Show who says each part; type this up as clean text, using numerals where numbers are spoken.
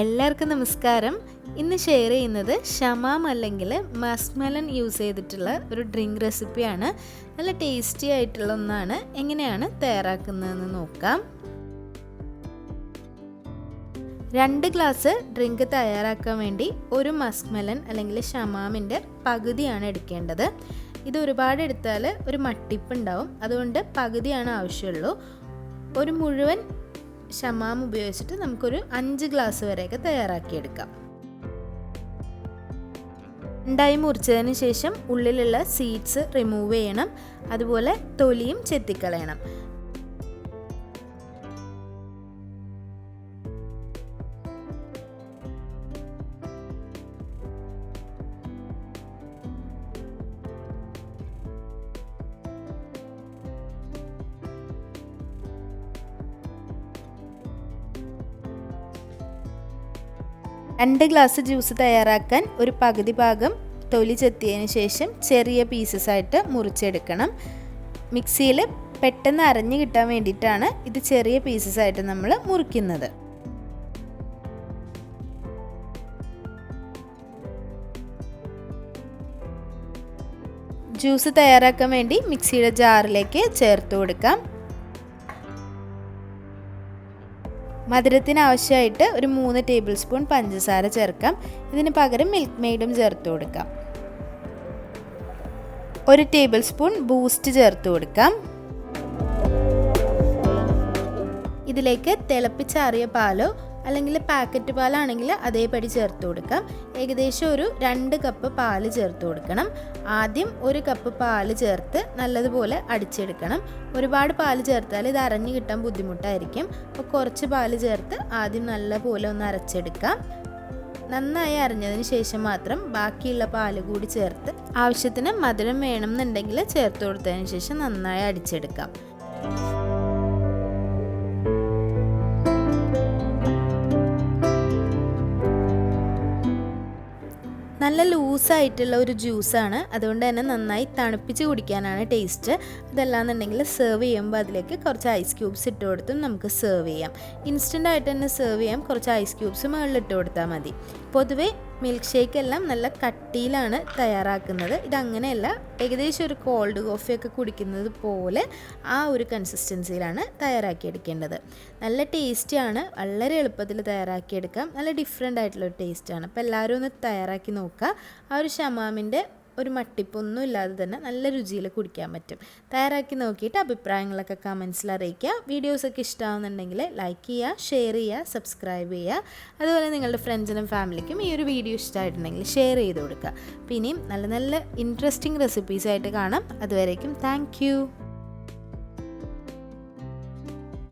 Speaker 1: എല്ലാവർക്കും നമസ്കാരം. ഇന്ന് ഷെയർ ചെയ്യുന്നത് ഷമാം അല്ലെങ്കിൽ മസ്ക് മെലൺ യൂസ് ചെയ്തിട്ടുള്ള ഒരു ഡ്രിങ്ക് റെസിപ്പിയാണ്. നല്ല ടേസ്റ്റി ആയിട്ടുള്ള ഒന്നാണ്. എങ്ങനെയാണ് തയ്യാറാക്കുന്നതെന്ന് നോക്കാം. 2 ഗ്ലാസ് ഡ്രിങ്ക് തയ്യാറാക്കാൻ വേണ്ടി ഒരു മസ്ക് മെലൺ അല്ലെങ്കിൽ ഷമാമിൻ്റെ പകുതിയാണ് എടുക്കേണ്ടത്. ഇത് ഒരുപാട് എടുത്താൽ ഒരു മട്ടിപ്പ് ഉണ്ടാവും, അതുകൊണ്ട് പകുതിയാണ് ആവശ്യമുള്ളൂ. ഒരു മുഴുവൻ ഷമാം ഉപയോഗിച്ചിട്ട് നമുക്കൊരു 5 ഗ്ലാസ് വരെയൊക്കെ തയ്യാറാക്കിയെടുക്കാം. ഉണ്ടായി മുറിച്ചതിന് ശേഷം ഉള്ളിലുള്ള സീഡ്സ് റിമൂവ് ചെയ്യണം, അതുപോലെ തൊലിയും ചെത്തിക്കളയണം. രണ്ട് ഗ്ലാസ് ജ്യൂസ് തയ്യാറാക്കാൻ ഒരു പകുതി ഭാഗം തൊലി ചെത്തിയതിന് ശേഷം ചെറിയ പീസസ് ആയിട്ട് മുറിച്ചെടുക്കണം. മിക്സിയിൽ പെട്ടെന്ന് അരഞ്ഞു കിട്ടാൻ വേണ്ടിയിട്ടാണ് ഇത് ചെറിയ പീസസ് ആയിട്ട് നമ്മൾ മുറിക്കുന്നത്. ജ്യൂസ് തയ്യാറാക്കാൻ വേണ്ടി മിക്സിയുടെ ജാറിലേക്ക് ചേർത്ത് കൊടുക്കാം. മധുരത്തിന് ആവശ്യമായിട്ട് ഒരു 3 ടേബിൾ സ്പൂൺ പഞ്ചസാര ചേർക്കാം. ഇതിന് പകരം മിൽക്ക് മെയ്ഡും ചേർത്ത് കൊടുക്കാം. 1 ടേബിൾ സ്പൂൺ ബൂസ്റ്റ് ചേർത്ത് കൊടുക്കാം. ഇതിലേക്ക് തിളപ്പിച്ചാറിയ പാലോ അല്ലെങ്കിൽ പാക്കറ്റ് പാലാണെങ്കിൽ അതേപടി ചേർത്ത് കൊടുക്കാം. ഏകദേശം ഒരു 2 കപ്പ് പാല് ചേർത്ത് കൊടുക്കണം. ആദ്യം 1 കപ്പ് പാല് ചേർത്ത് നല്ലതുപോലെ അടിച്ചെടുക്കണം. ഒരുപാട് പാല് ചേർത്താൽ ഇത് അരഞ്ഞു കിട്ടാൻ ബുദ്ധിമുട്ടായിരിക്കും. അപ്പോൾ കുറച്ച് പാല് ചേർത്ത് ആദ്യം നല്ലപോലെ ഒന്ന് അരച്ചെടുക്കാം. നന്നായി അരഞ്ഞതിന് ശേഷം മാത്രം ബാക്കിയുള്ള പാല് കൂടി ചേർത്ത് ആവശ്യത്തിന് മധുരം വേണമെന്നുണ്ടെങ്കിൽ ചേർത്ത് കൊടുത്തതിന് ശേഷം നന്നായി അടിച്ചെടുക്കാം. നല്ല ലൂസായിട്ടുള്ള ഒരു ജ്യൂസാണ്, അതുകൊണ്ട് തന്നെ നന്നായി തണുപ്പിച്ച് കുടിക്കാനാണ് ടേസ്റ്റ്. അതല്ലാന്നുണ്ടെങ്കിൽ സെർവ് ചെയ്യുമ്പോൾ അതിലേക്ക് കുറച്ച് ഐസ് ക്യൂബ്സ് ഇട്ട് കൊടുത്തും നമുക്ക് സെർവ് ചെയ്യാം. ഇൻസ്റ്റൻ്റ് ആയിട്ട് തന്നെ സെർവ് ചെയ്യാം. കുറച്ച് ഐസ് ക്യൂബ്സ് മുകളിൽ ഇട്ട് കൊടുത്താൽ മതി. പൊതുവേ മിൽക്ക് ഷേക്ക് എല്ലാം നല്ല കട്ടിയിലാണ് തയ്യാറാക്കുന്നത്. ഇതങ്ങനെയല്ല, ഏകദേശം ഒരു കോൾഡ് കോഫിയൊക്കെ കുടിക്കുന്നത് പോലെ ആ ഒരു കൺസിസ്റ്റൻസിയിലാണ് തയ്യാറാക്കിയെടുക്കേണ്ടത്. നല്ല ടേസ്റ്റിയാണ്, വളരെ എളുപ്പത്തിൽ തയ്യാറാക്കിയെടുക്കാം. നല്ല ഡിഫറെൻ്റ് ആയിട്ടുള്ളൊരു ടേസ്റ്റാണ്. അപ്പോൾ എല്ലാവരും ഒന്ന് തയ്യാറാക്കി നോക്കുക. ആ ഒരു ഷമാമിൻ്റെ ഒരു മട്ടിപ്പൊന്നും ഇല്ലാതെ തന്നെ നല്ല രുചിയിൽ കുടിക്കാൻ പറ്റും. തയ്യാറാക്കി നോക്കിയിട്ട് അഭിപ്രായങ്ങളൊക്കെ കമൻസിൽ അറിയിക്കുക. വീഡിയോസൊക്കെ ഇഷ്ടമാകുന്നുണ്ടെങ്കിൽ ലൈക്ക് ചെയ്യുക, ഷെയർ ചെയ്യുക, സബ്സ്ക്രൈബ് ചെയ്യുക. അതുപോലെ നിങ്ങളുടെ ഫ്രണ്ട്സിനും ഫാമിലിക്കും ഈ ഒരു വീഡിയോ ഇഷ്ടമായിട്ടുണ്ടെങ്കിൽ ഷെയർ ചെയ്ത് കൊടുക്കുക. പിന്നെയും നല്ല നല്ല ഇൻട്രസ്റ്റിംഗ് റെസിപ്പീസായിട്ട് കാണാം. അതുവരേക്കും താങ്ക് യു.